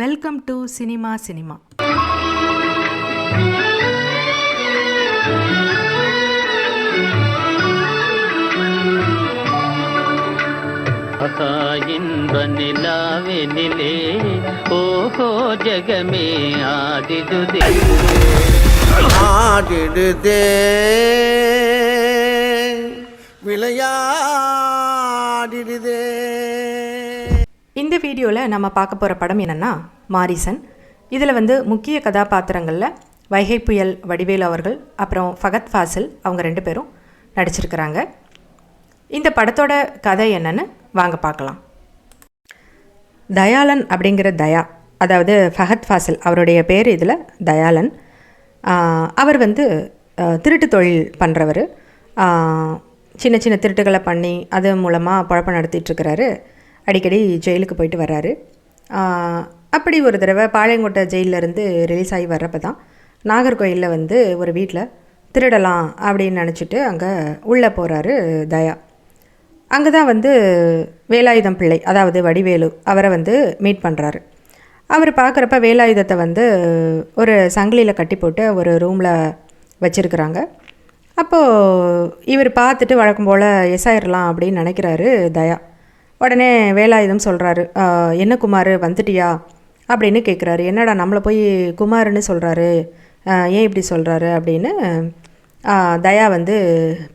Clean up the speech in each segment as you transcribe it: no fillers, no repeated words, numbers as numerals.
Welcome to cinema cinema. இன்ப நிலாவினிலே ஓஹோ ஜகமே ஆடிடுதே ஆடிடுதே விளையாடிடுதே. இந்த வீடியோவில் நம்ம பார்க்க போகிற படம் என்னென்னா மாரிசன். இதில் முக்கிய கதாபாத்திரங்களில் வைகை புயல் வடிவேலு அவர்கள் அப்புறம் ஃபகத் ஃபாசில் அவங்க 2 பேரும் நடிச்சிருக்கிறாங்க. இந்த படத்தோட கதை என்னன்னு வாங்க பார்க்கலாம். தயாளன் அப்படிங்கிற தயா, அதாவது ஃபகத் ஃபாசில் அவருடைய பேர் இதில் தயாளன். அவர் திருட்டு தொழில் பண்ணுறவர். சின்ன சின்ன திருட்டுகளை பண்ணி அது மூலமாக பழப்பம் நடத்திட்டுருக்கிறாரு. அடிக்கடி ஜெயிலுக்கு போயிட்டு வர்றாரு. அப்படி ஒரு தடவை பாளையங்கோட்டை ஜெயிலிருந்து ரிலீஸ் ஆகி வர்றப்ப தான் நாகர்கோயிலில் ஒரு வீட்டில் திருடலாம் அப்படின்னு நினச்சிட்டு அங்கே உள்ளே போகிறாரு தயா. அங்கே தான் வேலாயுதம் பிள்ளை, அதாவது வடிவேலு, அவரை மீட் பண்ணுறாரு. அவர் பார்க்குறப்ப வேலாயுதத்தை ஒரு சங்கிலியில் கட்டி போட்டு ஒரு ரூமில் வச்சுருக்குறாங்க. அப்போது இவர் பார்த்துட்டு வழக்கம் போல் எஸ்ஆயிரலாம் அப்படின்னு நினைக்கிறாரு தயா. உடனே வேலாயுதம் சொல்கிறாரு, என்ன குமார் வந்துட்டியா அப்படின்னு கேட்குறாரு. என்னடா நம்மளை போய் குமார்னு சொல்கிறாரு, ஏன் இப்படி சொல்கிறாரு அப்படின்னு தயா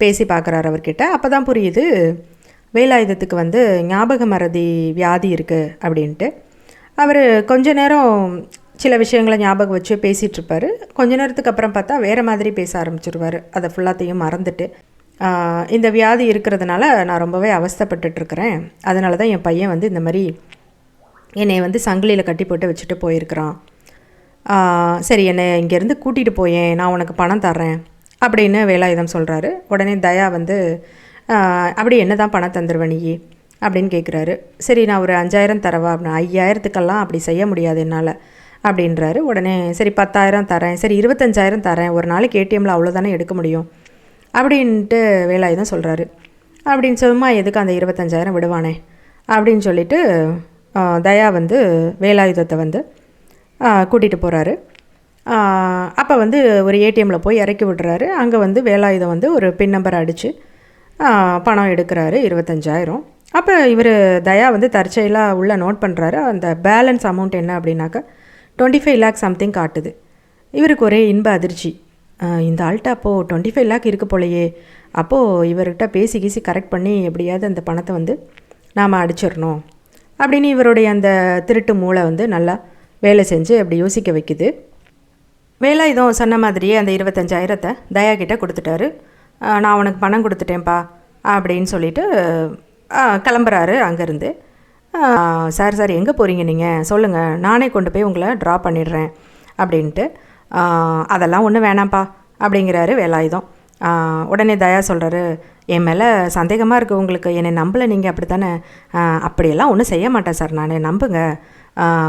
பேசி பார்க்குறாரு அவர்கிட்ட. அப்போ தான் புரியுது வேலாயுதத்துக்கு ஞாபக மறதி வியாதி இருக்குது அப்படின்ட்டு. அவர் கொஞ்ச நேரம் சில விஷயங்களை ஞாபகம் வச்சு பேசிகிட்ருப்பார். கொஞ்ச நேரத்துக்கு அப்புறம் பார்த்தா வேறு மாதிரி பேச ஆரம்பிச்சிருவார். அதை ஃபுல்லாத்தையும் மறந்துட்டு, இந்த வியாதி இருக்கிறதுனால நான் ரொம்பவே அவஸ்தைப்பட்டுட்ருக்கிறேன், அதனால தான் என் பையன் இந்த மாதிரி என்னை சங்கிலியில் கட்டி போட்டு வச்சுட்டு போயிருக்கிறான். சரி, என்னை இங்கேருந்து கூட்டிகிட்டு போயேன், நான் உனக்கு பணம் தர்றேன் அப்படின்னு வேலாயுதம் சொல்கிறாரு. உடனே தயா அப்படி என்ன தான் பணம் தந்துடுவேன் நீ அப்படின்னு கேட்குறாரு. சரி, நான் ஒரு 5000 தரவா அப்படின்னு. 5000த்துக்கெல்லாம் அப்படி செய்ய முடியாது என்னால் அப்படின்றாரு. உடனே சரி 10,000 தரேன், சரி 25,000 தரேன், ஒரு நாளைக்கு ஏடிஎம்மில் அவ்வளோதானே எடுக்க முடியும் அப்படின்ட்டு வேலாயுதம் சொல்கிறாரு. அப்படின்னு சும்மா எதுக்கு அந்த 25,000 விடுவானே அப்படின்னு சொல்லிட்டு தயா வேலாயுதத்தை கூட்டிகிட்டு போகிறாரு. அப்போ ஒரு ஏடிஎம்மில் போய் இறக்கி விடுறாரு. அங்கே வேலாயுதம் ஒரு பின் நம்பர் அடித்து பணம் எடுக்கிறாரு, 25,000. அப்போ இவர் தயா தற்செயலாக உள்ள நோட் பண்ணுறாரு. அந்த பேலன்ஸ் அமௌண்ட் என்ன அப்படின்னாக்கா 25 lakh சம்திங் காட்டுது. இவருக்கு ஒரே இன்ப அதிர்ச்சி. இந்த ஆள்கிட்ட அப்போது 25 lakh இருக்கு போலையே, அப்போது இவர்கிட்ட பேசி கரெக்ட் பண்ணி எப்படியாவது அந்த பணத்தை நாம் அடிச்சிடணும் அப்படின்னு இவருடைய அந்த திருட்டு மூளை நல்லா வேலை செஞ்சு அப்படி யோசிக்க வைக்குது. வேலாயுதம் சொன்ன மாதிரியே அந்த 25,000 தயா கிட்ட கொடுத்துட்டாரு. நான் உனக்கு பணம் கொடுத்துட்டேன்ப்பா அப்படின்னு சொல்லிட்டு கிளம்புறாரு அங்கேருந்து. சார் எங்கே போகிறீங்க நீங்கள் சொல்லுங்கள், நானே கொண்டு போய் உங்களை ட்ரா பண்ணிடுறேன் அப்படின்ட்டு. அதெல்லாம் ஒன்றும் வேணாம்ப்பா அப்படிங்கிறாரு வேலாயுதம். உடனே தயா சொல்கிறாரு, என் மேலே சந்தேகமாக இருக்குது உங்களுக்கு, என்னை நம்பலை நீங்கள் அப்படி தானே? அப்படியெல்லாம் ஒன்றும் செய்ய மாட்டேன் சார், நான் நம்புங்க,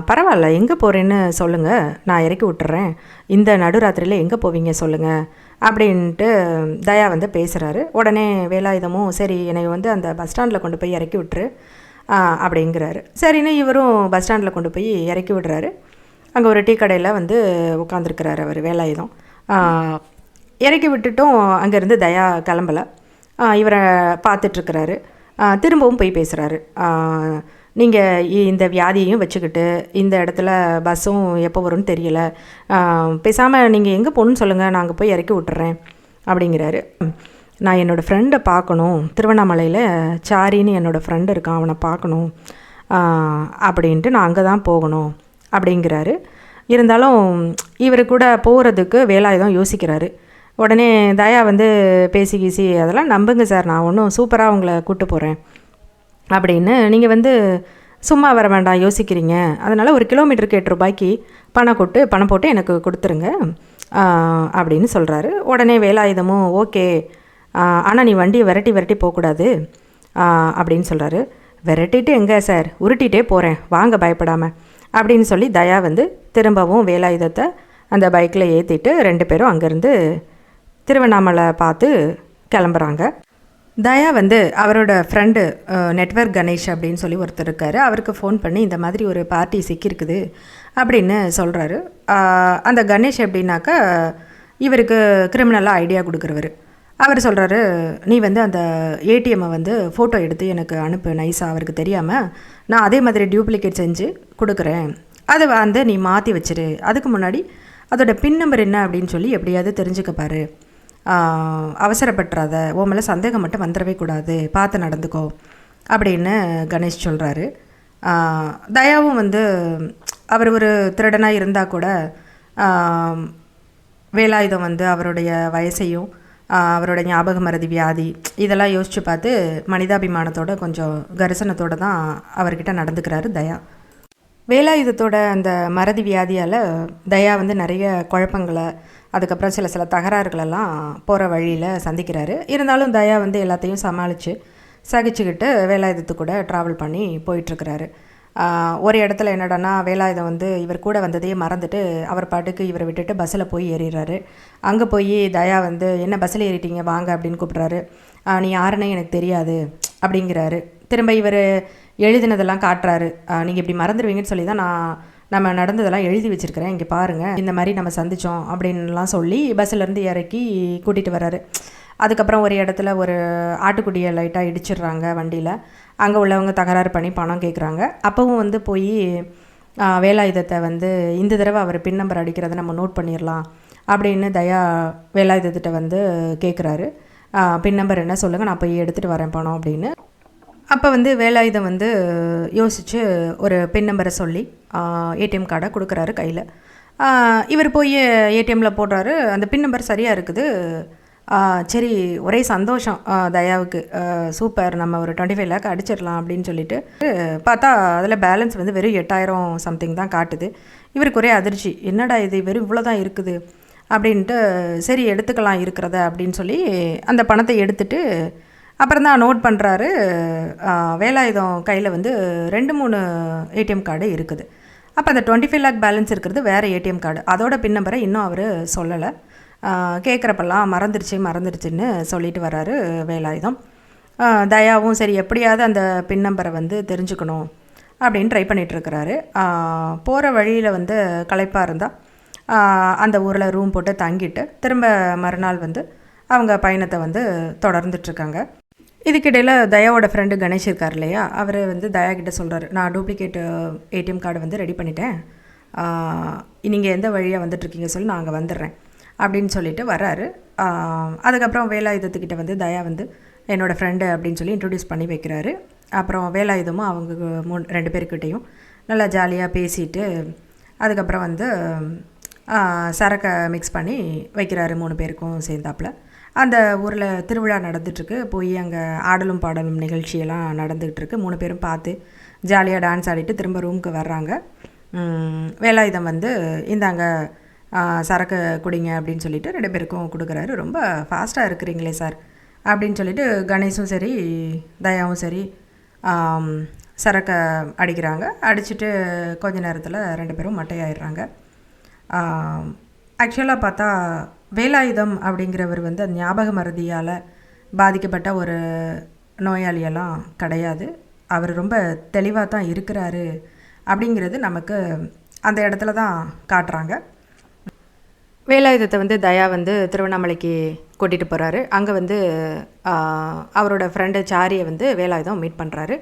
பரவாயில்ல, எங்கே போகிறேன்னு சொல்லுங்கள், நான் இறக்கி விட்டுறேன், இந்த நடுராத்திரியில் எங்கே போவீங்க சொல்லுங்கள் அப்படின்ட்டு தயா பேசுகிறாரு. உடனே வேலாயுதமும் சரி என்னை அந்த பஸ் ஸ்டாண்டில் கொண்டு போய் இறக்கி விட்டுரு அப்படிங்கிறாரு. சரின்னு இவரும் பஸ் ஸ்டாண்டில் கொண்டு போய் இறக்கி விடுறாரு. அங்கே ஒரு டீ கடையில் உட்காந்துருக்கிறாரு அவர் வேலாயுதம். இறக்கி விட்டுட்டும் அங்கேருந்து தயா கிளம்பலை. இவரை பார்த்துட்ருக்கிறாரு. திரும்பவும் போய் பேசுகிறாரு. நீங்கள் இந்த வியாதியையும் வச்சுக்கிட்டு இந்த இடத்துல பஸ்ஸும் எப்போ வரும்னு தெரியல, பேசாமல் நீங்கள் எங்கே போகணுன்னு சொல்லுங்கள், நான் அங்கே போய் இறக்கி விட்டுறேன் அப்படிங்கிறாரு. நான் என்னோடய ஃப்ரெண்டை பார்க்கணும், திருவண்ணாமலையில் சாரின்னு என்னோடய ஃப்ரெண்டு இருக்கான், அவனை பார்க்கணும் அப்படின்ட்டு நான் அங்கே தான் போகணும் அப்படிங்கிறாரு. இருந்தாலும் இவர் கூட போகிறதுக்கு வேலாயுதம் யோசிக்கிறாரு. உடனே தயா பேசி கீசி அதெல்லாம் நம்புங்க சார், நான் ஒன்றும் சூப்பராக உங்களை கூப்பிட்டு போகிறேன் அப்படின்னு, நீங்கள் சும்மா வர வேண்டாம் யோசிக்கிறீங்க, அதனால் 1 கிலோமீட்டருக்கு 8 ரூபாய்க்கு பணம் போட்டு எனக்கு கொடுத்துருங்க அப்படின்னு சொல்கிறாரு. உடனே வேலாயுதமும் ஓகே, ஆனால் நீ வண்டியை விரட்டி போகக்கூடாது அப்படின்னு சொல்கிறாரு. விரட்டிட்டு எங்கே சார், உருட்டிகிட்டே போகிறேன், வாங்க பயப்படாமல் அப்படின்னு சொல்லி தயா திரும்பவும் வேலாயுதத்தை அந்த பைக்கில் ஏற்றிட்டு 2 பேரும் அங்கேருந்து திருவண்ணாமலை பார்த்து கிளம்புறாங்க. தயா அவரோட ஃப்ரெண்டு நெட்வொர்க் கணேஷ் அப்படின்னு சொல்லி ஒருத்தர் இருக்கார். அவருக்கு ஃபோன் பண்ணி இந்த மாதிரி ஒரு பார்ட்டி சிக்கியிருக்குது, அப்படின்னு சொல்கிறாரு. அந்த கணேஷ் எப்படின்னாக்கா இவருக்கு கிரிமினலாக ஐடியா கொடுக்குறவர். அவர் சொல்கிறாரு, நீ வந்து அந்த ஏடிஎம்மை வந்து ஃபோட்டோ எடுத்து எனக்கு அனுப்பு நைஸாக, அவருக்கு தெரியாமல் நான் அதே மாதிரி டூப்ளிகேட் செஞ்சு கொடுக்குறேன், அதை வந்து நீ மாற்றி வச்சிரு, அதுக்கு முன்னாடி அதோட பின் நம்பர் என்ன அப்படின்னு சொல்லி எப்படியாவது தெரிஞ்சுக்கப்பாரு, அவசரப்பட்டுறாத, உன் மேலே சந்தேகம் மட்டும் வந்துடவே கூடாது, பார்த்து நடந்துக்கோ அப்படின்னு கணேஷ் சொல்கிறாரு. தயாவும் வந்து அவர் ஒரு திருடனாக இருந்தால் கூட வேலாயுதம் வந்து அவருடைய வயசையும் அவரோட ஞாபக மறதி வியாதி இதெல்லாம் யோசித்து பார்த்து மனிதாபிமானத்தோட கொஞ்சம் கரிசனத்தோடு தான் அவர்கிட்ட நடந்துக்கிறாரு தயா. வேலாயுதத்தோட அந்த மறதி வியாதியால் தயா வந்து நிறைய குழப்பங்களை, அதுக்கப்புறம் சில தகராறுகளெல்லாம் போகிற வழியில் சந்திக்கிறாரு. இருந்தாலும் தயா வந்து எல்லாத்தையும் சகிச்சுக்கிட்டு வேலாயுதத்து கூட ட்ராவல் பண்ணி போயிட்டுருக்கிறாரு. ஒரு இடத்துல என்னடான்னா வேலாயுதம் வந்து இவர் கூட வந்ததையே மறந்துட்டு அவர் பாட்டுக்கு இவரை விட்டுட்டு பஸ்ஸில் போய் ஏறிடுறாரு. அங்கே போய் தயா வந்து என்ன பஸ்ஸில் ஏறிட்டீங்க வாங்க அப்படின்னு கூப்பிட்றாரு. நீ யாருன்னே எனக்கு தெரியாது அப்படிங்கிறாரு. திரும்ப இவர் எழுதினதெல்லாம் காட்டுறாரு. நீங்கள் இப்படி மறந்துடுவீங்கன்னு சொல்லி தான் நம்ம நடந்ததெல்லாம் எழுதி வச்சுருக்கிறேன், இங்கே பாருங்கள், இந்த மாதிரி நம்ம சந்தித்தோம் அப்படின்லாம் சொல்லி பஸ்ஸிலேருந்து இறக்கி கூட்டிகிட்டு வர்றாரு. அதுக்கப்புறம் ஒரு இடத்துல ஒரு ஆட்டுக்குட்டியை லைட்டாக இடிச்சிடுறாங்க வண்டியில். அங்கே உள்ளவங்க தகராறு பண்ணி பணம் கேட்குறாங்க. அப்போவும் வந்து போய் வேலாயுதத்தை வந்து இந்த தடவை அவர் பின் நம்பர் அடிக்கிறத நம்ம நோட் பண்ணிடலாம் அப்படின்னு தயா வேலாயுதத்திட்ட வந்து கேட்குறாரு. பின் நம்பர் என்ன சொல்லுங்கள், நான் போய் எடுத்துகிட்டு வரேன் பணம் அப்படின்னு. அப்போ வந்து வேலாயுதம் வந்து யோசித்து ஒரு பின் நம்பரை சொல்லி ஏடிஎம் கார்டை கொடுக்குறாரு கையில். இவர் போய் ஏடிஎம்மில் போடுறாரு. அந்த பின் நம்பர் சரியாக இருக்குது. சரி, ஒரே சந்தோஷம் தயாவுக்கு. சூப்பர், நம்ம ஒரு 25 lakh அடிச்சிடலாம் அப்படின்னு சொல்லிட்டு பார்த்தா அதில் பேலன்ஸ் வந்து வெறும் 8000 சம்திங் தான் காட்டுது. இவருக்கு ஒரே அதிர்ச்சி, என்னடா இது வெறும் இவ்வளோ தான் இருக்குது அப்படின்ட்டு, சரி எடுத்துக்கலாம் இருக்கிறத அப்படின்னு சொல்லி அந்த பணத்தை எடுத்துட்டு அப்புறம் தான் நோட் பண்ணுறாரு. வேலாயுதம் கையில் வந்து 2-3 ஏடிஎம் கார்டு இருக்குது. அப்போ அந்த 25 lakh பேலன்ஸ் இருக்கிறது வேறு ஏடிஎம் கார்டு. அதோட பின் நம்பரை இன்னும் அவர் சொல்லலை. கேட்குறப்பெல்லாம் மறந்துடுச்சுன்னு சொல்லிட்டு வர்றாரு வேலாயுதம். தயாவும் சரி எப்படியாவது அந்த பின் நம்பரை வந்து தெரிஞ்சுக்கணும் அப்படின்னு ட்ரை பண்ணிகிட்ருக்கிறாரு. போகிற வழியில் வந்து களைப்பாக இருந்தால் அந்த ஊரில் ரூம் போட்டு தங்கிட்டு திரும்ப மறுநாள் வந்து அவங்க பயணத்தை வந்து தொடர்ந்துட்டுருக்காங்க. இதுக்கிடையில் தயாவோட ஃப்ரெண்டு கணேஷ் இருக்கார் இல்லையா, அவர் வந்து தயா கிட்ட சொல்கிறாரு, நான் டூப்ளிகேட் ஏடிஎம் கார்டு வந்து ரெடி பண்ணிட்டேன், நீங்கள் எந்த வழியாக வந்துட்டுருக்கீங்க சொல்லி நான் அங்கே வந்துடுறேன் அப்படின்னு சொல்லிட்டு வர்றாரு. அதுக்கப்புறம் வேலாயுதத்துக்கிட்ட வந்து தயா வந்து என்னோடய ஃப்ரெண்டு அப்படின்னு சொல்லி இன்ட்ரடியூஸ் பண்ணி வைக்கிறாரு. அப்புறம் வேலாயுதமும் அவங்க 2 பேர்கிட்டையும் நல்லா ஜாலியாக பேசிட்டு அதுக்கப்புறம் வந்து சரக்கை மிக்ஸ் பண்ணி வைக்கிறாரு 3 பேருக்கும் சேர்ந்தாப்பில். அந்த ஊரில் திருவிழா நடந்துகிட்ருக்கு. போய் அங்கே ஆடலும் பாடலும் நிகழ்ச்சியெல்லாம் நடந்துகிட்ருக்கு. 3 பேரும் பார்த்து ஜாலியாக டான்ஸ் ஆடிட்டு திரும்ப ரூமுக்கு வர்றாங்க. வேலாயுதம் வந்து இந்தாங்க சரக்கு குடிங்க அப்படின்னு சொல்லிட்டு 2 பேருக்கும் கொடுக்குறாரு. ரொம்ப ஃபாஸ்ட்டாக இருக்கிறீங்களே சார் அப்படின்னு சொல்லிட்டு கணேஷும் சரி தயாவும் சரி சரக்கை அடிக்கிறாங்க. அடிச்சுட்டு கொஞ்ச நேரத்தில் 2 பேரும் மட்டையாயிடுறாங்க. ஆக்சுவலாக பார்த்தா வேலாயுதம் அப்படிங்கிறவர் வந்து அந்த ஞாபக மறதியால் பாதிக்கப்பட்ட ஒரு நோயாளியெல்லாம் கிடையாது. அவர் ரொம்ப தெளிவாக தான் இருக்கிறாரு அப்படிங்கிறது நமக்கு அந்த இடத்துல தான் காட்டுறாங்க. வேலாயுதத்தை வந்து தயா வந்து திருவண்ணாமலைக்கு கூட்டிகிட்டு போகிறாரு. அங்கே வந்து அவரோட ஃப்ரெண்டு சாரியை வந்து வேலாயுதம் மீட் பண்ணுறாரு.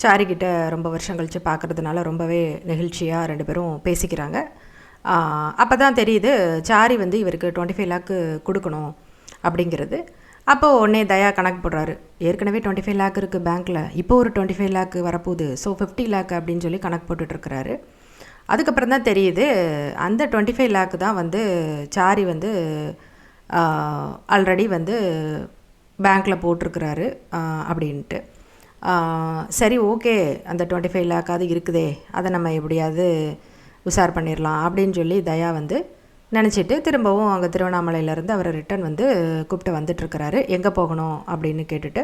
சாரிக்கிட்ட ரொம்ப வருஷம் கழித்து பார்க்குறதுனால ரொம்பவே நெகிழ்ச்சியாக 2 பேரும் பேசிக்கிறாங்க. அப்போ தான் தெரியுது சாரி வந்து இவருக்கு 25 lakh கொடுக்கணும் அப்படிங்கிறது. அப்போது உடனே தயா கணக்கு போடுறாரு. ஏற்கனவே 25 lakh இருக்குது பேங்க்கில், இப்போ ஒரு 25 lakh வரப்போகுது, ஸோ 50 lakh அப்படின்னு சொல்லி கணக்கு போட்டுட்ருக்கிறாரு. அதுக்கப்புறம் தான் தெரியுது அந்த 25 lakh தான் வந்து சாரி வந்து ஆல்ரெடி வந்து பேங்க்கில் போட்டிருக்கிறாரு அப்படின்ட்டு. சரி ஓகே, அந்த 25 lakh அது இருக்குதே, அதை நம்ம எப்படியாவது உஷார் பண்ணிடலாம் அப்படின்னு சொல்லி தயா வந்து நினச்சிட்டு திரும்பவும் அங்கே திருவண்ணாமலையிலேருந்து அவரை ரிட்டன் வந்து கூப்பிட்டு வந்துட்டுருக்கிறாரு. எங்கே போகணும் அப்படின்னு கேட்டுட்டு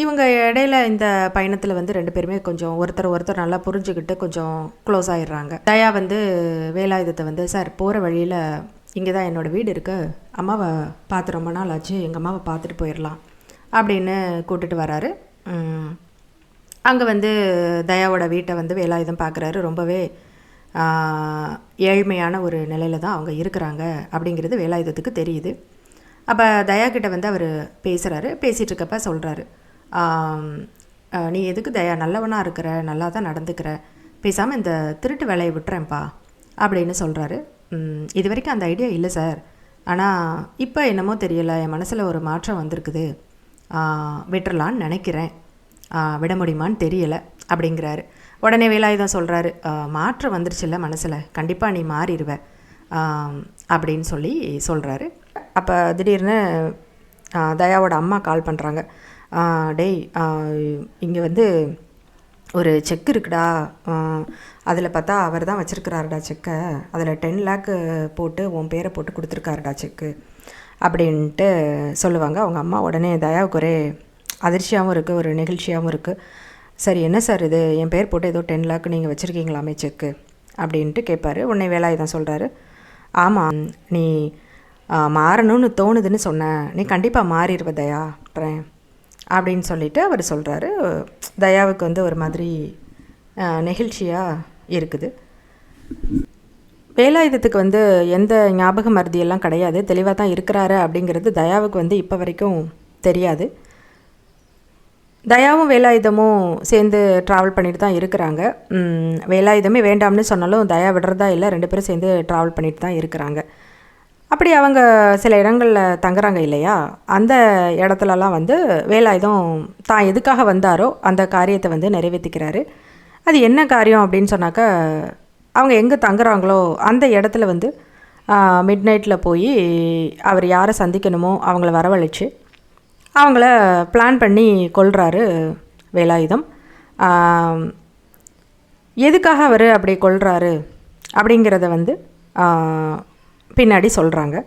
இவங்க இடையில இந்த பயணத்தில் வந்து 2 பேருமே கொஞ்சம் ஒருத்தர் நல்லா புரிஞ்சுக்கிட்டு கொஞ்சம் க்ளோஸ் ஆகிடுறாங்க. தயா வந்து வேலாயுதத்தை வந்து சார் போகிற வழியில் இங்கே தான் என்னோடய வீடு இருக்குது, அம்மாவை பார்த்து ரொம்ப நாள் ஆச்சு, எங்கள் அம்மாவை பார்த்துட்டு போயிடலாம் அப்படின்னு கூப்பிட்டுட்டு வராரு. அங்கே வந்து தயாவோட வீட்டை வந்து வேலாயுதம் பார்க்குறாரு. ரொம்பவே ஏழ்மையான ஒரு நிலையில் தான் அவங்க இருக்கிறாங்க அப்படிங்கிறது வேலாயுதத்துக்கு தெரியுது. அப்போ தயா கிட்ட வந்து அவர் பேசுகிறாரு. பேசிகிட்டு இருக்கப்ப சொல்கிறாரு, நீ எதுக்கு தயா நல்லவனாக இருக்கிற, நல்லா தான் நடந்துக்கிற, பேசாமல் இந்த திருட்டு வேலையை விட்டுறேன்ப்பா அப்படின்னு சொல்கிறாரு. இது வரைக்கும் அந்த ஐடியா இல்லை சார், ஆனால் இப்போ என்னமோ தெரியலை, என் மனசில் ஒரு மாற்றம் வந்திருக்குது, விட்டுறலான்னு நினைக்கிறேன், விட முடியுமான்னு தெரியலை அப்படிங்கிறாரு. உடனே வேலாயுதம் சொல்கிறாரு, மாற்றம் வந்துருச்சுல்ல மனசில், கண்டிப்பாக நீ மாறிடுவ அப்படின்னு சொல்லி சொல்கிறாரு. அப்போ திடீர்னு தயாவோட அம்மா கால் பண்ணுறாங்க. டேய், இங்கே வந்து ஒரு செக் இருக்குடா, அதில் பார்த்தா அவர் தான் வச்சுருக்கிறாருடா செக்கை, அதில் 10 lakh போட்டு உன் பேரை போட்டு கொடுத்துருக்காருடா செக்கு அப்படின்ட்டு சொல்லுவாங்க அவங்க அம்மா. உடனே தயாவுக்கு ஒரே அதிர்ச்சியாகவும் இருக்குது, ஒரு நெகிழ்ச்சியாகவும் இருக்குது. சரி, என்ன சார் இது, என் பேர் போட்டு ஏதோ 10 lakh நீங்கள் வச்சுருக்கீங்களாமே செக்கு அப்படின்ட்டு கேட்பாரு. உடனே வேலாயுதம் சொல்கிறாரு, ஆமாம், நீ மாறணும்னு தோணுதுன்னு சொன்னேன், நீ கண்டிப்பாக மாறிடுவ தயா அப்படின்னு சொல்லிவிட்டு அவர் சொல்கிறாரு. தயாவுக்கு வந்து ஒரு மாதிரி நெகிழ்ச்சியாக இருக்குது. வேலாயுதத்துக்கு வந்து எந்த ஞாபக மருதியெல்லாம் கிடையாது, தெளிவாக தான் இருக்கிறாரு அப்படிங்கிறது தயாவுக்கு வந்து இப்போ வரைக்கும் தெரியாது. தயாவும் வேலாயுதமும் சேர்ந்து ட்ராவல் பண்ணிட்டு தான் இருக்கிறாங்க. வேலாயுதமே வேண்டாம்னு சொன்னாலும் தயா விடுறதா இல்லை, 2 பேரும் சேர்ந்து ட்ராவல் பண்ணிட்டு தான் இருக்கிறாங்க. அப்படி அவங்க சில இடங்களில் தங்குறாங்க இல்லையா, அந்த இடத்துலலாம் வந்து வேலாயுதம் தான் எதுக்காக வந்தாரோ அந்த காரியத்தை வந்து நிறைவேற்றிக்கிறாரு. அது என்ன காரியம் அப்படின்னு சொன்னாக்கா, அவங்க எங்கே தங்குறாங்களோ அந்த இடத்துல வந்து மிட் நைட்டில் போய் அவர் யாரை சந்திக்கணுமோ அவங்கள வரவழைச்சு அவங்கள பிளான் பண்ணி கொல்றாரு வேலாயுதம். எதுக்காக அவர் அப்படி கொல்றாரு அப்படிங்கிறத வந்து பின்னாடி சொல்கிறாங்க.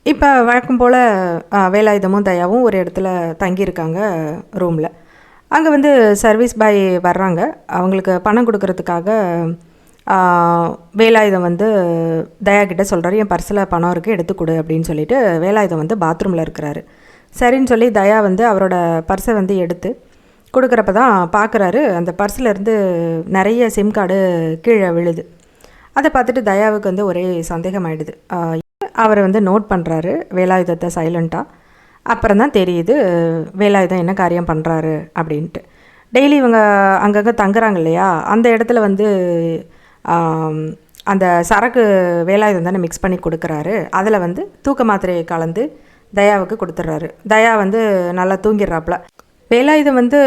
இப்போ வழக்கம் போல் வேலாயுதமும் தயாவும் ஒரு இடத்துல தங்கியிருக்காங்க ரூமில். அங்கே வந்து சர்வீஸ் பாய் வர்றாங்க. அவங்களுக்கு பணம் கொடுக்கறதுக்காக வேலாயுதம் வந்து தயா கிட்ட சொல்கிறாரு, என் பர்ஸில் பணம் இருக்குது எடுத்துக்கொடு அப்படின்னு சொல்லிட்டு. வேலாயுதம் வந்து பாத்ரூமில் இருக்கிறாரு. சரின்னு சொல்லி தயா வந்து அவரோட பர்ஸை வந்து எடுத்து கொடுக்குறப்ப தான் பார்க்குறாரு, அந்த பர்ஸில் இருந்து நிறைய சிம் கார்டு கீழே விழுது. அதை பார்த்துட்டு தயாவுக்கு வந்து ஒரே சந்தேகம் ஆகிடுது. அவர் வந்து நோட் பண்ணுறாரு வேலாயுதத்தை சைலண்ட்டாக. அப்புறம் தான் தெரியுது வேலாயுதம் என்ன காரியம் பண்ணுறாரு அப்படின்ட்டு. டெய்லி இவங்க அங்கங்கே தங்குறாங்க இல்லையா, அந்த இடத்துல வந்து அந்த சரக்கு வேலாயுதம் தானே மிக்ஸ் பண்ணி கொடுக்குறாரு. அதில் வந்து தூக்க மாத்திரையை கலந்து தயாவுக்கு கொடுத்துட்றாரு. தயா வந்து நல்லா தூங்கிடுறாப்புல. வேலாயுதம் வந்து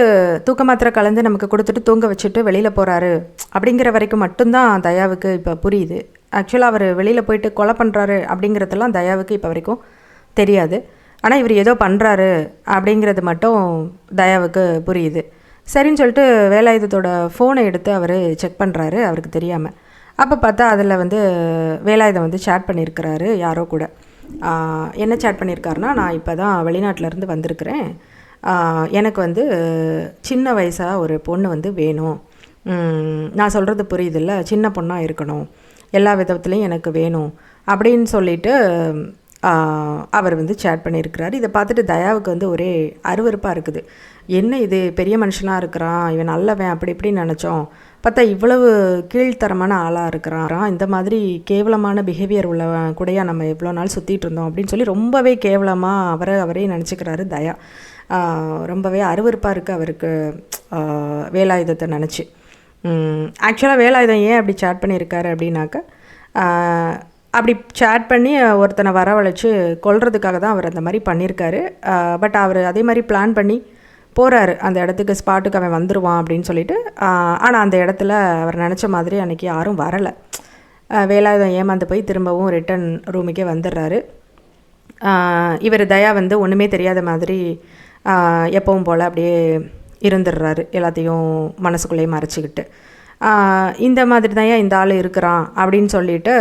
தூக்க மாத்திரை கலந்து நமக்கு கொடுத்துட்டு தூங்க வச்சுட்டு வெளியில் போகிறாரு அப்படிங்கிற வரைக்கும் மட்டும்தான் தயாவுக்கு இப்போ புரியுது. ஆக்சுவலாக அவர் வெளியில் போயிட்டு கொலை பண்ணுறாரு அப்படிங்கிறதெல்லாம் தயாவுக்கு இப்போ வரைக்கும் தெரியாது. ஆனால் இவர் ஏதோ பண்ணுறாரு அப்படிங்கிறது மட்டும் தயாவுக்கு புரியுது. சரின்னு சொல்லிட்டு வேலாயுதத்தோட ஃபோனை எடுத்து அவர் செக் பண்ணுறாரு அவருக்கு தெரியாமல். அப்போ பார்த்தா அதில் வந்து வேலாயுதம் வந்து சேட் பண்ணியிருக்கிறாரு யாரோ கூட. என்ன சேட் பண்ணியிருக்காருனா, நான் இப்போ தான் வெளிநாட்டிலேருந்து வந்திருக்கிறேன், எனக்கு வந்து சின்ன வயசாக ஒரு பொண்ணு வந்து வேணும், நான் சொல்கிறது புரியுதில்ல, சின்ன பொண்ணாக இருக்கணும், எல்லா விதத்துலேயும் எனக்கு வேணும் அப்படின்னு சொல்லிட்டு அவர் வந்து சேட் பண்ணியிருக்கிறாரு. இதை பார்த்துட்டு தயாவுக்கு வந்து ஒரே அருவருப்பாக இருக்குது. என்ன இது, பெரிய மனுஷனாக இருக்கிறான், இவன் நல்லவன் அப்படி இப்படின்னு நினச்சோம், பார்த்தா இவ்வளவு கீழ்த்தரமான ஆளாக இருக்கிறான், இந்த மாதிரி கேவலமான பிஹேவியர் உள்ளவன் கூடயா நம்ம எவ்வளோ நாள் சுற்றிட்டு இருந்தோம் அப்படின்னு சொல்லி ரொம்பவே கேவலமாக அவரே நினச்சிக்கிறாரு தயா. ரொம்பவே அருவருப்பாக இருக்குது அவருக்கு வேலாயுதத்தை நினச்சி. ஆக்சுவலாக வேலாயுதம் ஏன் அப்படி சேட் பண்ணியிருக்காரு அப்படின்னாக்க, அப்படி சேட் பண்ணி ஒருத்தனை வரவழைச்சு கொல்றதுக்காக தான் அவர் அந்த மாதிரி பண்ணியிருக்காரு. பட் அவர் அதே மாதிரி பிளான் பண்ணி போகிறாரு அந்த இடத்துக்கு, ஸ்பாட்டுக்கு அவன் வந்துடுவான் அப்படின்னு சொல்லிட்டு. ஆனால் அந்த இடத்துல அவர் நினச்ச மாதிரி அன்றைக்கி யாரும் வரலை. வேலாயுதம் ஏமாந்து போய் திரும்பவும் ரிட்டன் ரூமுக்கே வந்துடுறாரு. இவர் தயா வந்து ஒன்றுமே தெரியாத மாதிரி எப்பவும் போல் அப்படியே இருந்துடுறாரு, எல்லாத்தையும் மனசுக்குள்ளேயே மறைச்சிக்கிட்டு. இந்த மாதிரி தான் இந்த ஆள் இருக்கிறான் அப்படின்னு சொல்லிட்டு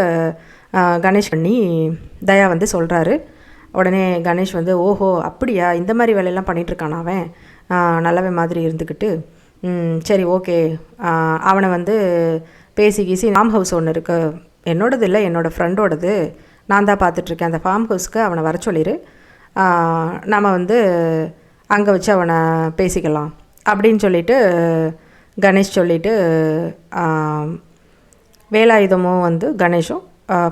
கணேஷ் பண்ணி தயா வந்து சொல்கிறாரு. உடனே கணேஷ் வந்து, ஓஹோ அப்படியா, இந்த மாதிரி வேலையெல்லாம் பண்ணிகிட்ருக்கான் அவன், நல்லவன் மாதிரி இருந்துக்கிட்டு, சரி ஓகே, அவனை வந்து பேசி கீசி ஃபார்ம் ஹவுஸ் ஒன்று இருக்குது, என்னோடது இல்லை என்னோடய ஃப்ரெண்டோடது, நான் தான் பார்த்துட்ருக்கேன், அந்த ஃபார்ம் ஹவுஸ்க்கு அவனை வர சொல்லிடு, நம்ம வந்து அங்கே வச்சு அவனை பேசிக்கலாம் அப்படின்னு சொல்லிட்டு கணேஷ் சொல்லிவிட்டு வேலாயுதமும் வந்து கணேஷும்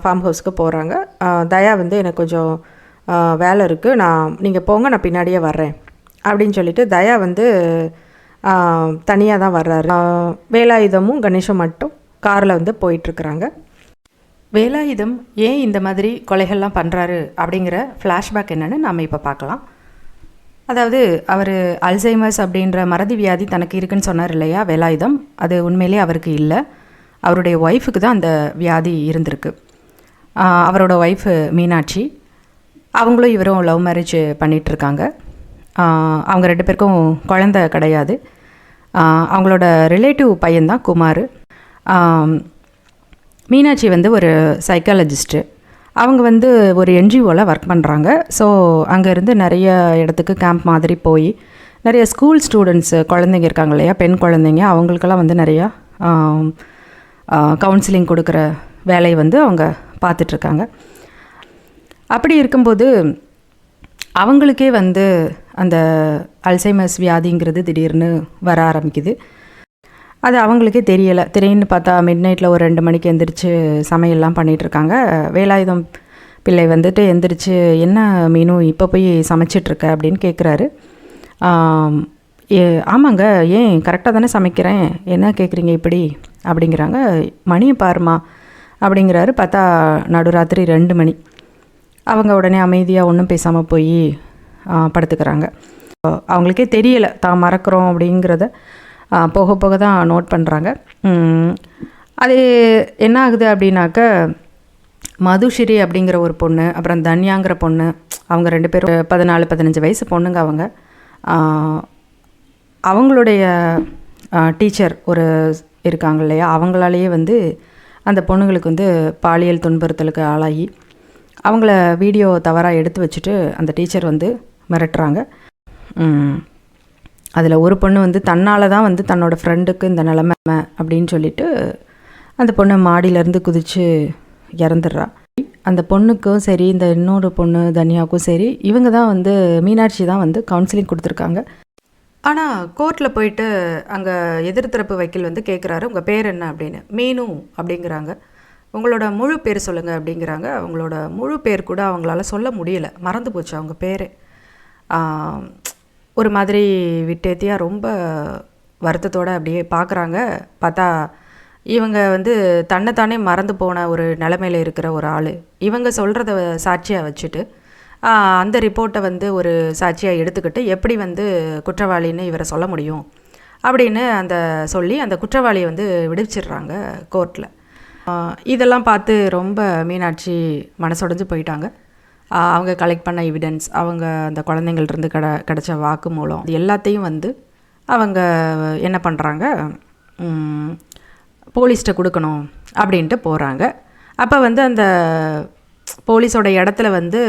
ஃபார்ம் ஹவுஸ்க்கு போகிறாங்க. தயா வந்து எனக்கு கொஞ்சம் வேலை இருக்குது, நீங்கள் போங்க, நான் பின்னாடியே வர்றேன் அப்படின்னு சொல்லிட்டு தயா வந்து தனியாக தான் வர்றாரு. வேலாயுதமும் கணேஷும் மட்டும் காரில் வந்து போயிட்டுருக்குறாங்க. வேலாயுதம் ஏன் இந்த மாதிரி கொலைகள்லாம் பண்ணுறாரு அப்படிங்கிற ஃப்ளாஷ்பேக் என்னென்னு நாம் இப்போ பார்க்கலாம். அதாவது அவர் அல்சைமர்ஸ் அப்படின்ற மறதி வியாதி தனக்கு இருக்குன்னு சொன்னார் இல்லையா வேலாயுதம். அது உண்மையிலே அவருக்கு இல்லை, அவருடைய ஒய்ஃபுக்கு தான் அந்த வியாதி இருந்திருக்கு. அவரோட ஒய்ஃபு மீனாட்சி, அவங்களும் இவரும் லவ் மேரேஜ் பண்ணிகிட்ருக்காங்க. அவங்க 2 பேருக்கும் குழந்தை கிடையாது. அவங்களோட ரிலேட்டிவ் பையன்தான் குமார். மீனாட்சி வந்து ஒரு சைக்காலஜிஸ்ட்டு. அவங்க வந்து ஒரு என்ஜிஓவில் ஒர்க் பண்ணுறாங்க. ஸோ அங்கேருந்து நிறைய இடத்துக்கு கேம்ப் மாதிரி போய் நிறைய ஸ்கூல் ஸ்டூடெண்ட்ஸு குழந்தைங்க இருக்காங்க இல்லையா, பெண் குழந்தைங்க, அவங்களுக்கெல்லாம் வந்து நிறையா கவுன்சிலிங் கொடுக்குற வேலையை வந்து அவங்க பார்த்துட்ருக்காங்க. அப்படி இருக்கும்போது அவங்களுக்கே வந்து அந்த அல்சைமர்ஸ் வியாதிங்கிறது திடீர்னு வர ஆரம்பிக்குது. அது அவங்களுக்கே தெரியலை. திடீர்னு பார்த்தா மிட் நைட்டில் ஒரு 2 மணிக்கு எந்திரிச்சு சமையல்லாம் பண்ணிகிட்ருக்காங்க. வேலாயுதம் பிள்ளை வந்துட்டு எந்திரிச்சு, என்ன மீனு இப்போ போய் சமைச்சிட்ருக்க அப்படின்னு கேட்குறாரு. ஆமாங்க, ஏன் கரெக்டாக தானே சமைக்கிறேன், என்ன கேட்குறீங்க இப்படி அப்படிங்கிறாங்க. மணியை பாருமா அப்படிங்கிறாரு. பார்த்தா நடுராத்திரி 2 மணி. அவங்க உடனே அமைதியாக ஒன்றும் பேசாமல் போய் படுத்துக்கிறாங்க. அவங்களுக்கே தெரியலை தான் மறக்கிறோம் அப்படிங்கிறத போக போக தான் நோட் பண்ணுறாங்க. அது என்ன ஆகுது அப்படின்னாக்க, மதுஸ்ரீ அப்படிங்கிற ஒரு பொண்ணு, அப்புறம் தன்யாங்கிற பொண்ணு, அவங்க 2 பேரும் 14-15 வயசு பொண்ணுங்க. அவங்களுடைய டீச்சர் ஒரு இருக்காங்க இல்லையா, அவங்களாலேயே வந்து அந்த பொண்ணுங்களுக்கு வந்து பாலியல் துன்புறுத்தலுக்கு ஆளாகி அவங்கள வீடியோ தவறாக எடுத்து வச்சுட்டு அந்த டீச்சர் வந்து மிரட்டுறாங்க. அதில் ஒரு பொண்ணு வந்து தன்னால் தான் வந்து தன்னோட ஃப்ரெண்டுக்கு இந்த நிலைமை அப்படின்னு சொல்லிட்டு அந்த பொண்ணு மாடியிலேருந்து குதித்து இறந்துடுறா. அந்த பொண்ணுக்கும் சரி, இந்த இன்னொரு பொண்ணு தன்யாவுக்கும் சரி, இவங்க தான் வந்து மீனாட்சி தான் வந்து கவுன்சிலிங் கொடுத்துருக்காங்க. ஆனால் கோர்ட்டில் போயிட்டு அங்கே எதிர்த்தரப்பு வக்கீல் வந்து கேட்குறாரு, உங்கள் பேர் என்ன அப்படின்னு. மீனு அப்படிங்கிறாங்க. உங்களோட முழு பேர் சொல்லுங்கள் அப்படிங்கிறாங்க. அவங்களோட முழு பேர் கூட அவங்களால சொல்ல முடியலை, மறந்து போச்சு அவங்க பேர். ஒரு மாதிரி விட்டேத்தியாக ரொம்ப வருத்தத்தோடு அப்படியே பார்க்குறாங்க. பார்த்தா இவங்க வந்து தன்னைத்தானே மறந்து போன ஒரு நிலமையில் இருக்கிற ஒரு ஆள். இவங்க சொல்கிறத சாட்சியாக வச்சுட்டு அந்த ரிப்போர்ட்டை வந்து ஒரு சாட்சியாக எடுத்துக்கிட்டு எப்படி வந்து குற்றவாளின்னு இவரை சொல்ல முடியும் அப்படின்னு சொல்லி அந்த குற்றவாளியை வந்து விடுவிச்சிடுறாங்க கோர்ட்டில். இதெல்லாம் பார்த்து ரொம்ப மீனாட்சி மனசுடைஞ்சு போயிட்டாங்க. அவங்க கலெக்ட் பண்ண எவிடன்ஸ், அவங்க அந்த குழந்தைங்கள்டிருந்து கிடச்ச வாக்கு மூலம், இது எல்லாத்தையும் வந்து அவங்க என்ன பண்ணுறாங்க, போலீஸ்கிட்ட கொடுக்கணும் அப்படின்ட்டு போகிறாங்க. அப்போ வந்து அந்த போலீஸோட இடத்துல வந்து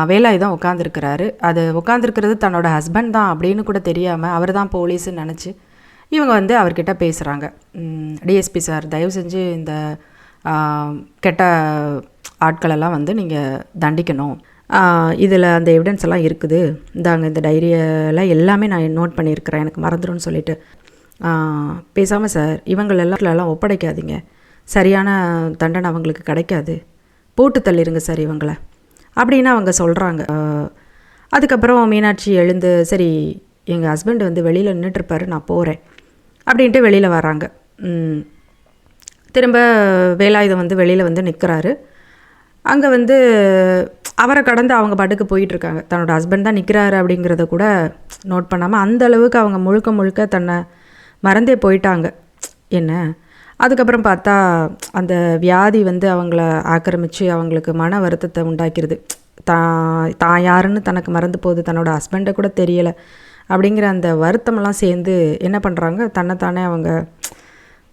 வேலாயுதம் உட்காந்துருக்கிறாரு. அது உட்காந்துருக்கிறது தன்னோட ஹஸ்பண்ட் தான் அப்படின்னு கூட தெரியாமல் அவர் தான் போலீஸுன்னு நினச்சி இவங்க வந்து அவர்கிட்ட பேசுகிறாங்க. டிஎஸ்பி சார், தயவு செஞ்சு இந்த கெட்ட ஆட்களெல்லாம் வந்து நீங்கள் தண்டிக்கணும், இதில் அந்த எவிடன்ஸ் எல்லாம் இருக்குது, இந்தாங்க இந்த டைரியெல்லாம் எல்லாமே நான் நோட் பண்ணியிருக்கிறேன், எனக்கு மறந்துடும்னு சொல்லிட்டு பேசாமல் சார் இவங்களெல்லாம் ஒப்படைக்காதீங்க, சரியான தண்டனை அவங்களுக்கு கிடைக்காது, போட்டு தள்ளிடுங்க சார் இவங்களை அப்படின்னு அவங்க சொல்கிறாங்க. அதுக்கப்புறம் மீனாட்சி எழுந்து, சரி எங்கள் ஹஸ்பண்ட் வந்து வெளியில் நின்றுட்டுருப்பாரு, நான் போகிறேன் அப்படின்ட்டு வெளியில் வராங்க. திரும்ப வேலாயுதம் வந்து வெளியில் வந்து நிற்கிறாரு. அங்கே வந்து அவரை கடந்து அவங்க பாட்டுக்கு போயிட்டுருக்காங்க. தன்னோட ஹஸ்பண்ட் தான் நிற்கிறாரு அப்படிங்கிறத கூட நோட் பண்ணாமல் அந்த அளவுக்கு அவங்க முழுக்க முழுக்க தன்னை மறந்தே போயிட்டாங்க. என்ன அதுக்கப்புறம் பார்த்தா அந்த வியாதி வந்து அவங்கள ஆக்கிரமித்து அவங்களுக்கு மன வருத்தத்தை உண்டாக்கிறது. தான் யாருன்னு தனக்கு மறந்து போகுது, தன்னோட ஹஸ்பண்டை கூட தெரியலை அப்படிங்கிற அந்த வருத்தமெல்லாம் சேர்ந்து என்ன பண்ணுறாங்க, தன்னைத்தானே அவங்க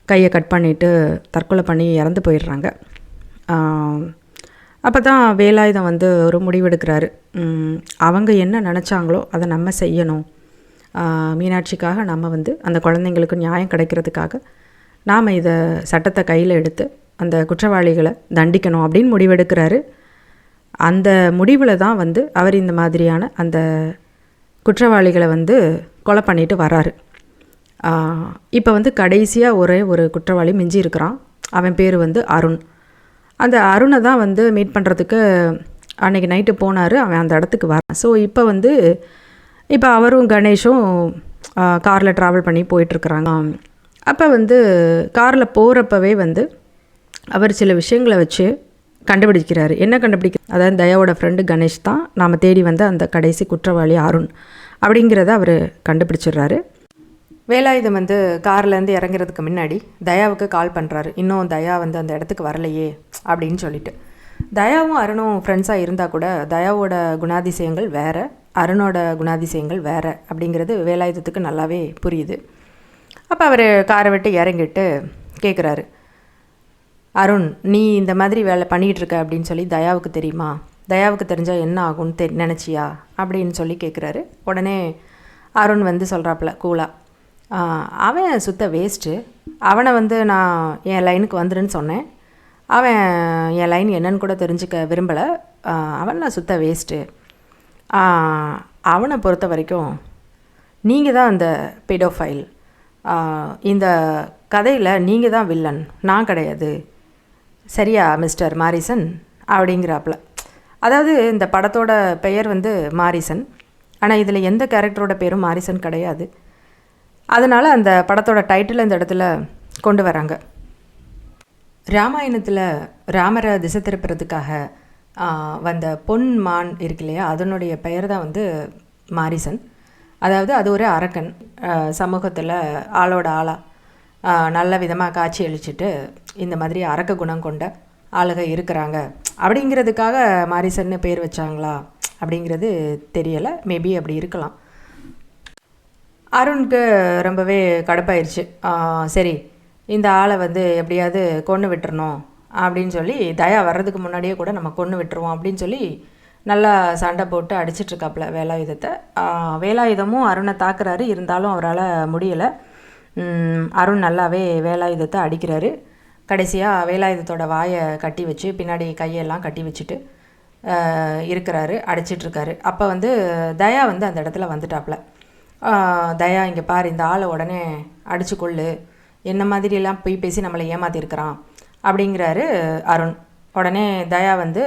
கையை கட் பண்ணிவிட்டு தற்கொலை பண்ணி இறந்து போயிடுறாங்க. அப்போ தான் வேலாயுதம் வந்து ஒரு முடிவெடுக்கிறாரு. அவங்க என்ன நினச்சாங்களோ அதை நம்ம செய்யணும், மீனாட்சிக்காக நம்ம வந்து அந்த குழந்தைங்களுக்கு நியாயம் கிடைக்கிறதுக்காக நாம் இதை சட்டத்தை கையில் எடுத்து அந்த குற்றவாளிகளை தண்டிக்கணும் அப்படின்னு முடிவெடுக்கிறாரு. அந்த முடிவில் தான் வந்து அவர் இந்த மாதிரியான அந்த குற்றவாளிகளை வந்து கொலை பண்ணிட்டு வராரு. இப்போ வந்து கடைசியாக ஒரே ஒரு குற்றவாளி மிஞ்சி இருக்கிறான். அவன் பேர் வந்து அருண். அந்த அருணை தான் வந்து மீட் பண்ணுறதுக்கு அன்றைக்கி நைட்டு போனார். அவன் அந்த இடத்துக்கு வரான். ஸோ இப்போ அவரும் கணேஷும் காரில் ட்ராவல் பண்ணி போயிட்டுருக்குறாங்க. அப்போ வந்து காரில் போகிறப்பவே வந்து அவர் சில விஷயங்களை வச்சு கண்டுபிடிக்கிறாரு. என்ன அதாவது தயாவோட ஃப்ரெண்டு கணேஷ் தான் நாம் தேடி வந்த அந்த கடைசி குற்றவாளி அருண் அப்படிங்கிறத அவர் கண்டுபிடிச்சிடுறாரு. வேலாயுதம் வந்து கார்லேருந்து இறங்குறதுக்கு முன்னாடி தயாவுக்கு கால் பண்ணுறாரு. இன்னும் தயா வந்து அந்த இடத்துக்கு வரலையே அப்படின்னு சொல்லிட்டு. தயாவும் அருணும் ஃப்ரெண்ட்ஸாக இருந்தால் கூட தயாவோட குணாதிசயங்கள் வேறு, அருணோட குணாதிசயங்கள் வேறு அப்படிங்கிறது வேலாயுதத்துக்கு நல்லாவே புரியுது. அப்போ அவர் காரை விட்டு இறங்கிட்டு கேட்குறாரு, அருண், நீ இந்த மாதிரி வேலை பண்ணிகிட்ருக்க அப்படின்னு சொல்லி தயாவுக்கு தெரியுமா? தயாவுக்கு தெரிஞ்சால் என்ன ஆகும்னு நினச்சியா அப்படின்னு சொல்லி கேட்குறாரு. உடனே அருண் வந்து சொல்கிறாப்புல கூலாக, அவன் சுத்த வேஸ்ட்டு. அவனை வந்து நான் என் லைனுக்கு வந்துடுன்னு சொன்னேன். அவன் என் லைன் என்னன்னு கூட தெரிஞ்சுக்க விரும்பலை. அவன்லாம் சுத்த வேஸ்ட்டு. அவனை பொறுத்த வரைக்கும் நீங்கள் தான் அந்த பெடோஃபைல். இந்த கதையில் நீங்கள் தான் வில்லன், நான் கிடையாது. சரியா மிஸ்டர் மாரிசன் அப்படிங்கிறாப்புல. அதாவது இந்த படத்தோட பெயர் வந்து மாரிசன், ஆனால் இதில் எந்த கேரக்டரோட பேரும் மாரிசன் கிடையாது. அதனால் அந்த படத்தோட டைட்டில் இந்த இடத்துல கொண்டு வராங்க. ராமாயணத்தில் ராமரை திசை திருப்புறதுக்காக வந்த பொன் மான் இருக்கு இல்லையா, அதனுடைய பெயர் தான் வந்து மாரிசன். அதாவது அது ஒரு அரக்கன். சமூகத்தில் ஆளோட ஆளாக நல்ல விதமாக காட்சி அளிச்சுட்டு இந்த மாதிரி அரக்க குணம் கொண்ட ஆளுக இருக்கிறாங்க அப்படிங்கிறதுக்காக மாரிசன்னு பேர் வச்சாங்களா அப்படிங்கிறது தெரியலை. மேபி அப்படி இருக்கலாம். அருணுக்கு ரொம்பவே கடுப்பாயிருச்சு. சரி, இந்த ஆளை வந்து எப்படியாவது கொன்று விட்டுறணும் அப்படின்னு சொல்லி தயா வர்றதுக்கு முன்னாடியே கூட நம்ம கொன்று விட்டுருவோம் அப்படின்னு சொல்லி நல்லா சண்டை போட்டு அடிச்சிட்ருக்காப்புல வேலாயுதத்தை. வேலாயுதமும் அருணை தாக்குறாரு. இருந்தாலும் அவரால் முடியலை. அருண் நல்லாவே வேலாயுதத்தை அடிக்கிறாரு. கடைசியாக வேலாயுதத்தோட வாயை கட்டி வச்சு பின்னாடி கையெல்லாம் கட்டி வச்சுட்டு இருக்கிறாரு, அடிச்சிட்ருக்காரு. அப்போ வந்து தயா வந்து அந்த இடத்துல வந்துட்டாப்புல. தயா, இங்கே பாரு, இந்த ஆளை உடனே அடிச்சு கொள்ளு, என்ன மாதிரியெல்லாம் போய் பேசி நம்மளை ஏமாற்றிருக்கிறான் அப்படிங்கிறாரு அருண். உடனே தயா வந்து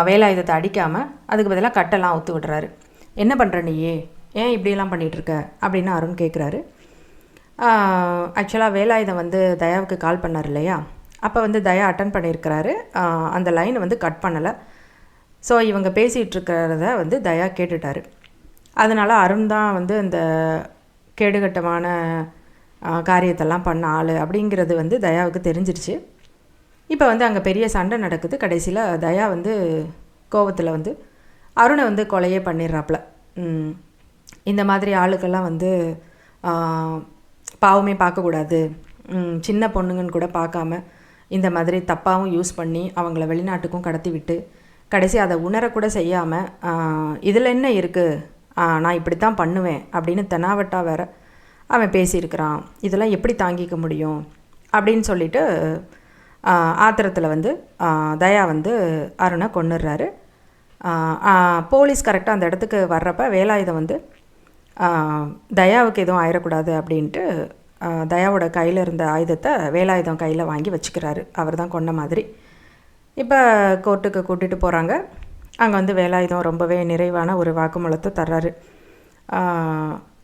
வேலாயுதத்தை அடிக்காமல் அதுக்கு பதிலாக கட்டெல்லாம் ஊற்று விடுறாரு. என்ன பண்ணுற நீயே, ஏன் இப்படியெல்லாம் பண்ணிகிட்ருக்க அப்படின்னு அருண் கேட்குறாரு. ஆக்சுவலாக வேலாயுதம் வந்து தயாவுக்கு கால் பண்ணார் இல்லையா, அப்போ வந்து தயா அட்டன் பண்ணியிருக்கிறாரு. அந்த லைனை வந்து கட் பண்ணலை. ஸோ இவங்க பேசிகிட்ருக்கிறத வந்து தயா கேட்டுட்டார். அதனால் அருண் தான் வந்து இந்த கேடுகட்டமான காரியத்தெல்லாம் பண்ண ஆள் அப்படிங்கிறது வந்து தயாவுக்கு தெரிஞ்சிருச்சு. இப்போ வந்து அங்கே பெரிய சண்டை நடக்குது. கடைசியில் தயா வந்து கோவத்தில் வந்து அருணை வந்து கொலையே பண்ணிடுறாப்புல. இந்த மாதிரி ஆளுக்கெல்லாம் வந்து பாவமே பார்க்கக்கூடாது, சின்ன பொண்ணுங்கன்னு கூட பார்க்காம இந்த மாதிரி தப்பாகவும் யூஸ் பண்ணி அவங்கள வெளிநாட்டுக்கும் கடத்தி விட்டு கடைசி அதை உணரக்கூட செய்யாமல் இதில் என்ன இருக்குது, நான் இப்படி தான் பண்ணுவேன் அப்படின்னு தெனாவட்டா வேற அவன் பேசியிருக்கிறான். இதெல்லாம் எப்படி தாங்கிக்க முடியும் அப்படின்னு சொல்லிட்டு ஆத்திரத்தில் வந்து தயா வந்து அருணை கொன்னுடுறாரு. போலீஸ் கரெக்டாக அந்த இடத்துக்கு வர்றப்ப வேலாயுதம் வந்து தயாவுக்கு எதுவும் ஆயிடக்கூடாது அப்படின்ட்டு தயாவோட கையில் இருந்த ஆயுதத்தை வேலாயுதம் கையில் வாங்கி வச்சுக்கிறாரு, அவர் தான் கொன்ன மாதிரி. இப்போ கோர்ட்டுக்கு கூட்டிகிட்டு போகிறாங்க. அங்கே வந்து வேலாயுதம் ரொம்பவே நிறைவான ஒரு வாக்குமூலத்தை தர்றாரு.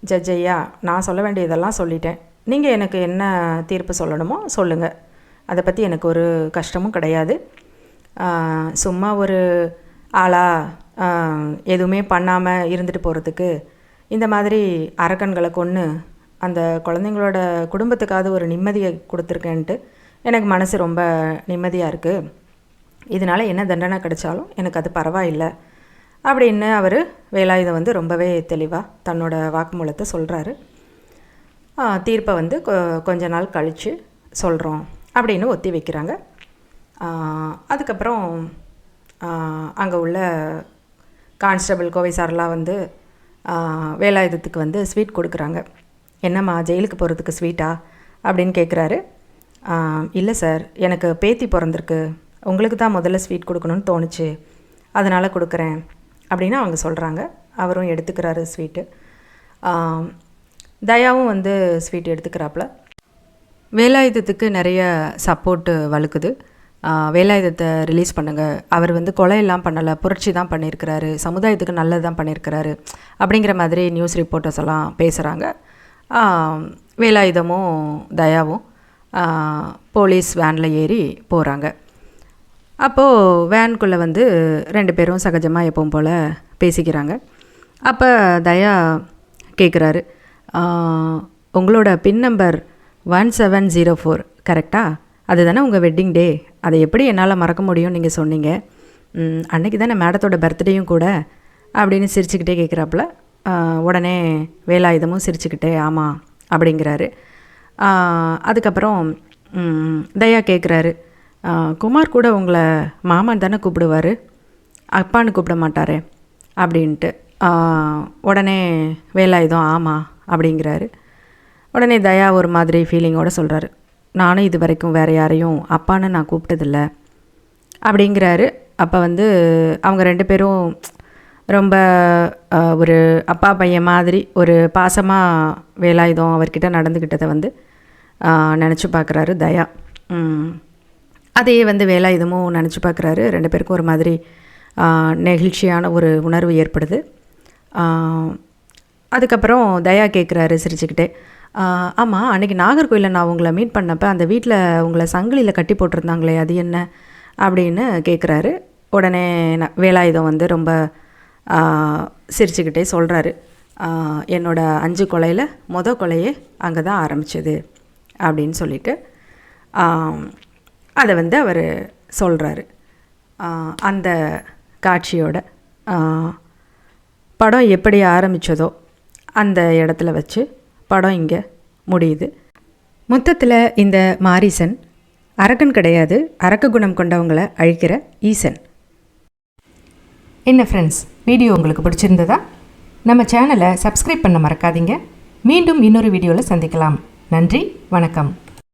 ஜட்ஜ் ஐயா, நான் சொல்ல வேண்டியதெல்லாம் சொல்லிட்டேன். நீங்கள் எனக்கு என்ன தீர்ப்பு சொல்லணுமோ சொல்லுங்கள், அதை பற்றி எனக்கு ஒரு கஷ்டமும் கிடையாது. சும்மா ஒரு ஆளா எதுவுமே பண்ணாமல் இருந்துட்டு போகிறதுக்கு இந்த மாதிரி அரக்கன்களை கொன்று அந்த குழந்தைங்களோட குடும்பத்துக்காவது ஒரு நிம்மதியை கொடுத்துருக்கேன்ட்டு எனக்கு மனசு ரொம்ப நிம்மதியாக இருக்குது. இதனால் என்ன தண்டனை கிடைச்சாலும் எனக்கு அது பரவாயில்லை அப்படின்னு அவர் வேலாயுதம் வந்து ரொம்பவே தெளிவாக தன்னோட வாக்குமூலத்தை சொல்கிறாரு. தீர்ப்பை வந்து கொஞ்ச நாள் கழித்து சொல்கிறோம் அப்படின்னு ஒத்தி வைக்கிறாங்க. அதுக்கப்புறம் அங்கே உள்ள கான்ஸ்டபிள் கோவை சார்லாம் வந்து வேலாயுதத்துக்கு வந்து ஸ்வீட் கொடுக்குறாங்க. என்னம்மா, ஜெயிலுக்கு போகிறதுக்கு ஸ்வீட்டா அப்படின்னு கேட்குறாரு. இல்லை சார், எனக்கு பேத்தி பிறந்திருக்கு, உங்களுக்கு தான் முதல்ல ஸ்வீட் கொடுக்கணும்னு தோணுச்சு, அதனால் கொடுக்குறேன் அப்படின்னு அவங்க சொல்கிறாங்க. அவரும் எடுத்துக்கிறாரு ஸ்வீட்டு. தயாவும் வந்து ஸ்வீட் எடுத்துக்கிறாப்புல. வேலாயுதத்துக்கு நிறைய சப்போர்ட்டு வலுக்குது. வேலாயுதத்தை ரிலீஸ் பண்ணுங்கள், அவர் வந்து கொலையெல்லாம் பண்ணலை, புரட்சி தான் பண்ணியிருக்கிறாரு, சமுதாயத்துக்கு நல்லது தான் பண்ணியிருக்கிறாரு அப்படிங்கிற மாதிரி நியூஸ் ரிப்போர்ட்டர்ஸ் எல்லாம் பேசுகிறாங்க. வேலாயுதமும் தயாவும் போலீஸ் வேனில் ஏறி போகிறாங்க. அப்போது வேனுக்குள்ளே வந்து 2 பேரும் சகஜமாக எப்பவும் போல் பேசிக்கிறாங்க. அப்போ தயா கேட்குறாரு, உங்களோட பின் நம்பர் 1704 கரெக்டாக? அதுதானே உங்கள் வெட்டிங் டே? அதை எப்படி என்னால் மறக்க முடியும்னு நீங்கள் சொன்னீங்க. அன்றைக்கி தானே மேடத்தோட பர்த்டேயும் கூட அப்படின்னு சிரிச்சுக்கிட்டே கேட்குறாப்புல. உடனே வேலாயுதமும் சிரிச்சுக்கிட்டே ஆமாம் அப்படிங்கிறாரு. அதுக்கப்புறம் தயா கேட்குறாரு, குமார் கூட உங்களை மாமான் தானே கூப்பிடுவார், அப்பான்னு கூப்பிட மாட்டாரே அப்படின்ட்டு. உடனே வேலாயுதம் ஆமாம் அப்படிங்கிறாரு. உடனே தயா ஒரு மாதிரி ஃபீலிங்கோடு சொல்கிறாரு, நானும் இது வரைக்கும் வேறு யாரையும் அப்பான்னு நான் கூப்பிட்டதில்லை அப்படிங்கிறாரு. அப்போ வந்து அவங்க 2 பேரும் ரொம்ப ஒரு அப்பா பையன் மாதிரி ஒரு பாசமாக வேலாயுதம் அவர்கிட்ட நடந்துக்கிட்டதை வந்து நினச்சி பார்க்குறாரு தயா. அதையே வந்து வேலாயுதமும் நினச்சி பார்க்குறாரு. 2 பேருக்கும் ஒரு மாதிரி நெகிழ்ச்சியான ஒரு உணர்வு ஏற்படுது. அதுக்கப்புறம் தயா கேட்குறாரு சிரிச்சுக்கிட்டே, ஆமாம் அன்றைக்கி நாகர்கோயிலில் நான் உங்களை மீட் பண்ணப்போ அந்த வீட்டில் உங்களை சங்கிலியில் கட்டி போட்டிருந்தாங்களே அது என்ன அப்படின்னு கேட்குறாரு. உடனே வேலாயுதம் வந்து ரொம்ப சிரிச்சுக்கிட்டே சொல்கிறாரு, என்னோட 5 கொலையில் மொதல் கொலையே அங்கே தான் ஆரம்பிச்சது அப்படின்னு சொல்லிட்டு அதை வந்து அவர் சொல்கிறாரு. அந்த காட்சியோட படம் எப்படி ஆரம்பித்ததோ அந்த இடத்துல வச்சு படம் இங்கே முடியுது. மொத்தத்தில் இந்த மாரீசன் அரக்கன் கிடையாது, அரக்க குணம் கொண்டவங்களை அழிக்கிற ஈசன். என்ன ஃப்ரெண்ட்ஸ், வீடியோ உங்களுக்கு பிடிச்சிருந்ததா? நம்ம சேனலை சப்ஸ்கிரைப் பண்ண மறக்காதீங்க. மீண்டும் இன்னொரு வீடியோவில் சந்திக்கலாம். நன்றி, வணக்கம்.